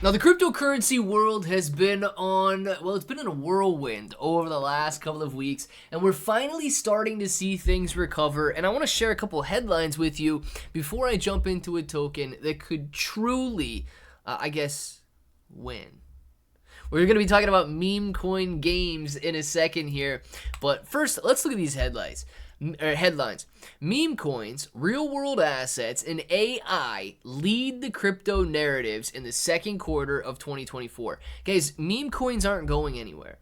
Now, the cryptocurrency world has been on, well, it's been in a whirlwind over the last couple of weeks, and we're finally starting to see things recover. And I want to share a couple headlines with you before I jump into a token that could truly, win. We're going to be talking about meme coin games in a second here, but first, let's look at these headlines. Meme coins, real-world assets, and AI lead the crypto narratives in the second quarter of 2024. Guys, meme coins aren't going anywhere.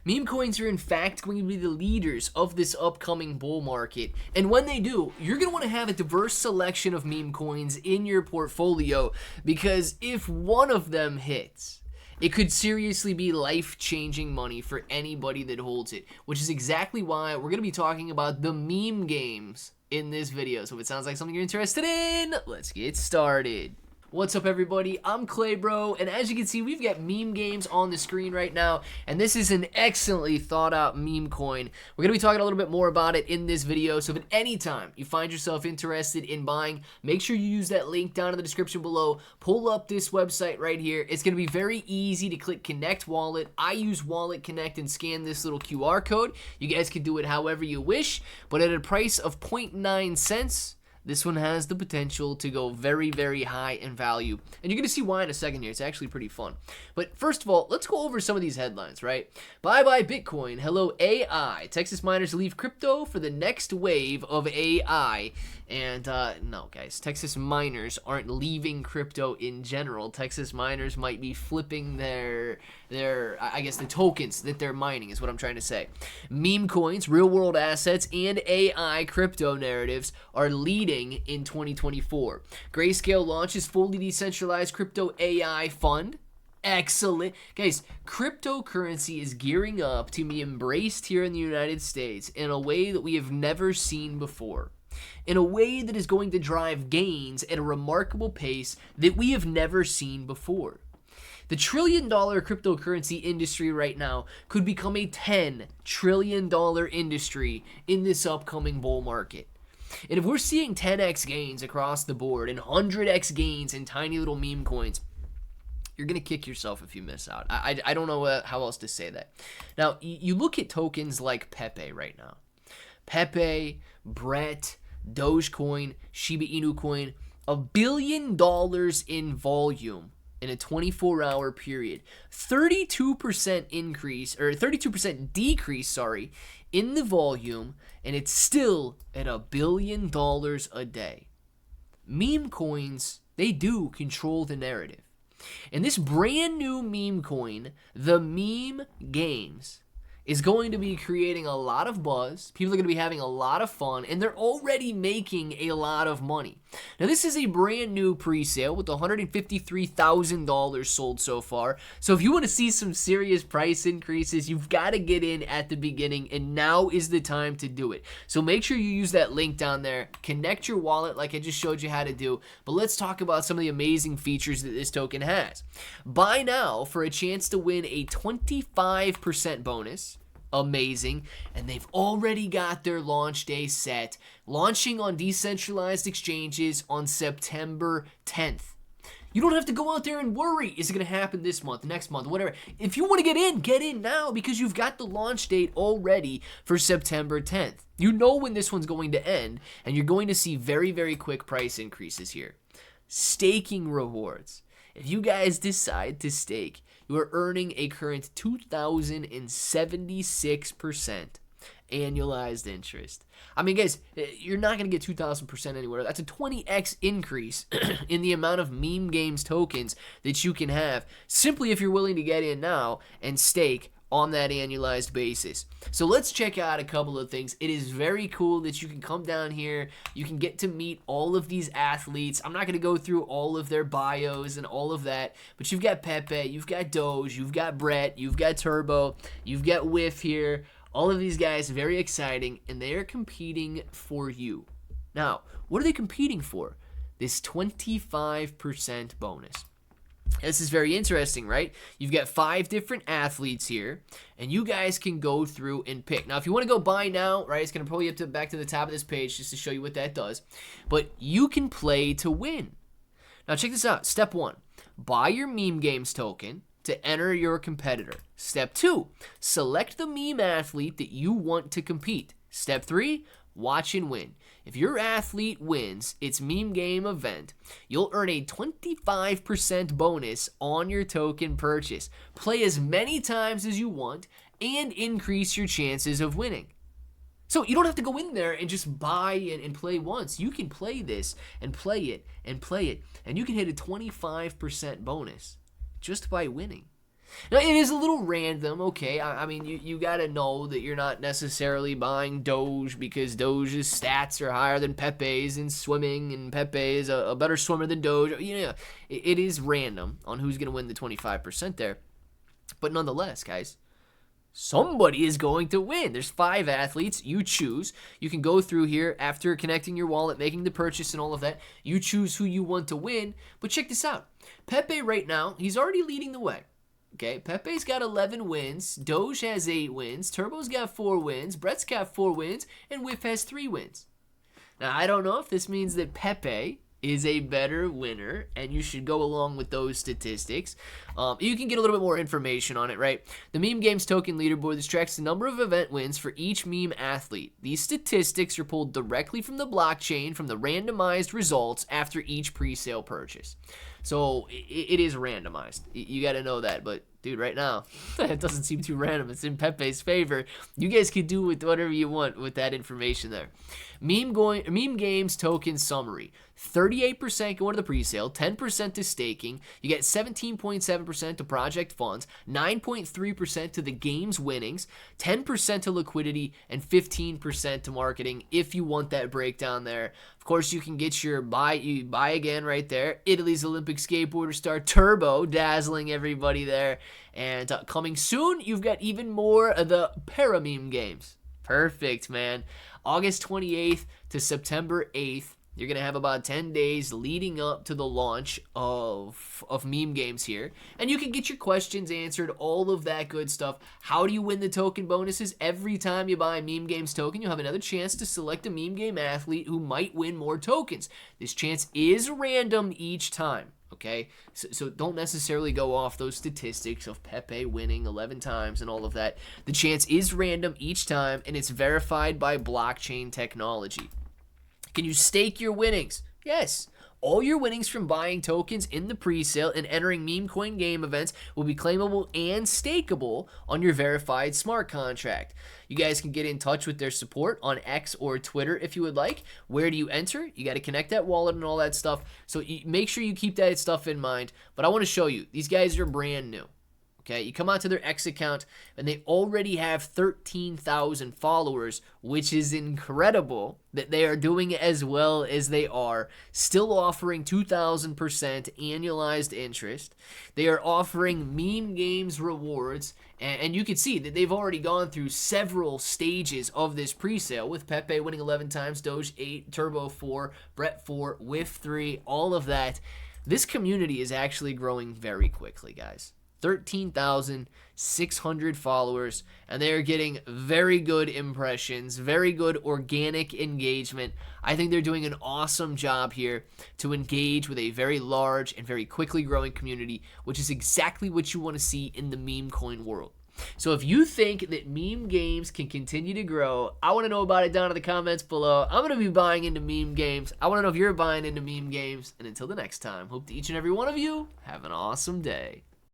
Meme coins are in fact going to be the leaders of this upcoming bull market. And when they do, you're going to want to have a diverse selection of meme coins in your portfolio, because if one of them hits, it could seriously be life-changing money for anybody that holds it, which is exactly why we're going to be talking about the meme games in this video. So if it sounds like something you're interested in, let's get started. What's up, everybody? I'm Clay Bro, and as you can see, we've got meme games on the screen right now, and this is an excellently thought out meme coin. We're going to be talking a little bit more about it in this video, so if at any time you find yourself interested in buying, make sure you use that link down in the description below. Pull up this website right here. It's going to be very easy to click Connect Wallet. I use Wallet Connect and scan this little QR code. You guys can do it however you wish, but at a price of 0.9 cents, this one has the potential to go very, very high in value. And you're going to see why in a second here. It's actually pretty fun. But first of all, let's go over some of these headlines, right? Bye-bye Bitcoin. Hello AI. Texas miners leave crypto for the next wave of AI. And no, guys, Texas miners aren't leaving crypto in general. Texas miners might be flipping their the tokens that they're mining is what I'm trying to say. Meme coins, real-world assets, and AI crypto narratives are leading in 2024. Grayscale launches fully decentralized crypto AI fund. Excellent. Guys, cryptocurrency is gearing up to be embraced here in the United States in a way that we have never seen before. In a way that is going to drive gains at a remarkable pace that we have never seen before. The trillion-dollar cryptocurrency industry right now could become a $10 trillion industry in this upcoming bull market. And if we're seeing 10x gains across the board and 100x gains in tiny little meme coins, you're going to kick yourself if you miss out. I don't know how else to say that. Now, you look at tokens like Pepe right now. Pepe, Brett, Dogecoin, Shiba Inu coin, $1 billion in volume in a 24-hour period. 32% increase, or 32% decrease, in the volume, and it's still at $1 billion a day. Meme coins, they do control the narrative. And this brand new meme coin, the meme games, is going to be creating a lot of buzz. People are going to be having a lot of fun, and they're already making a lot of money. Now, this is a brand new pre-sale with $153,000 sold so far. So if you want to see some serious price increases, you've got to get in at the beginning, and now is the time to do it. So make sure you use that link down there. Connect your wallet like I just showed you how to do. But let's talk about some of the amazing features that this token has. Buy now for a chance to win a 25% bonus. Amazing. And they've already got their launch day set, launching on decentralized exchanges on September 10th. You don't have to go out there and worry, is it going to happen this month, next month, whatever. If you want to get in now, because you've got the launch date already for September 10th. You know when this one's going to end, and you're going to see very, very quick price increases here. Staking rewards. If you guys decide to stake, you are earning a current 2,076% annualized interest. I mean, guys, you're not going to get 2,000% anywhere. That's a 20x increase in the amount of meme games tokens that you can have, simply if you're willing to get in now and stake on that annualized basis. So let's check out a couple of things. It is very cool that you can come down here. You can get to meet all of these athletes. I'm not going to go through all of their bios and all of that, but you've got Pepe, you've got Doge, you've got Brett, you've got Turbo, you've got Whiff here. All of these guys, very exciting, and they are competing for you. Now, what are they competing for? This 25% bonus. This is very interesting, right? You've got 5 different athletes here, and you guys can go through and pick. Now, if you want to go buy now, right, it's going to pull you back to the top of this page just to show you what that does. But you can play to win. Now, check this out. Step 1. buy your meme games token to enter your competitor. Step 2, select the meme athlete that you want to compete. Step 3, watch and win. If your athlete wins its meme game event, you'll earn a 25% bonus on your token purchase. Play as many times as you want and increase your chances of winning. So you don't have to go in there and just buy and play once. You can play this and play it and play it, and you can hit a 25% bonus just by winning. Now, it is a little random, okay? I mean, you got to know that you're not necessarily buying Doge because Doge's stats are higher than Pepe's in swimming, and Pepe is a better swimmer than Doge. It is random on who's going to win the 25% there. But nonetheless, guys, somebody is going to win. There's 5 athletes. You choose. You can go through here after connecting your wallet, making the purchase and all of that. You choose who you want to win. But check this out. Pepe right now, he's already leading the way. Okay, Pepe's got 11 wins, Doge has 8 wins, Turbo's got 4 wins, Brett's got 4 wins, and Whiff has 3 wins. Now, I don't know if this means that Pepe is a better winner, and you should go along with those statistics. You can get a little bit more information on it, right? The Meme Games Token Leaderboard, this tracks the number of event wins for each meme athlete. These statistics are pulled directly from the blockchain from the randomized results after each pre-sale purchase. So it is randomized. You got to know that, but dude, right now, it doesn't seem too random. It's in Pepe's favor. You guys can do with whatever you want with that information there. Meme Games Token Summary. 38% going to the presale, 10% to staking. You get 17.7% to project funds, 9.3% to the game's winnings, 10% to liquidity, and 15% to marketing if you want that breakdown there. Of course, you can get your buy again right there. Italy's Olympic skateboarder star Turbo dazzling everybody there. And coming soon, you've got even more of the Parameme games. Perfect, man. August 28th to September 8th. You're going to have about 10 days leading up to the launch of meme games here. And you can get your questions answered, all of that good stuff. How do you win the token bonuses? Every time you buy a meme games token, you'll have another chance to select a meme game athlete who might win more tokens. This chance is random each time, okay? So don't necessarily go off those statistics of Pepe winning 11 times and all of that. The chance is random each time, and it's verified by blockchain technology. Can you stake your winnings? Yes. All your winnings from buying tokens in the pre-sale and entering meme coin game events will be claimable and stakeable on your verified smart contract. You guys can get in touch with their support on X or Twitter if you would like. Where do you enter? You got to connect that wallet and all that stuff. So make sure you keep that stuff in mind. But I want to show you, these guys are brand new. Okay, you come onto their X account, and they already have 13,000 followers, which is incredible that they are doing as well as they are, still offering 2,000% annualized interest. They are offering meme games rewards, and you can see that they've already gone through several stages of this pre-sale, with Pepe winning 11 times, Doge 8, Turbo 4, Brett 4, Whiff 3, all of that. This community is actually growing very quickly, guys. 13,600 followers, and they are getting very good impressions, very good organic engagement. I think they're doing an awesome job here to engage with a very large and very quickly growing community, which is exactly what you want to see in the meme coin world. So if you think that meme games can continue to grow, I want to know about it down in the comments below. I'm going to be buying into meme games. I want to know if you're buying into meme games. And until the next time, hope that each and every one of you have an awesome day.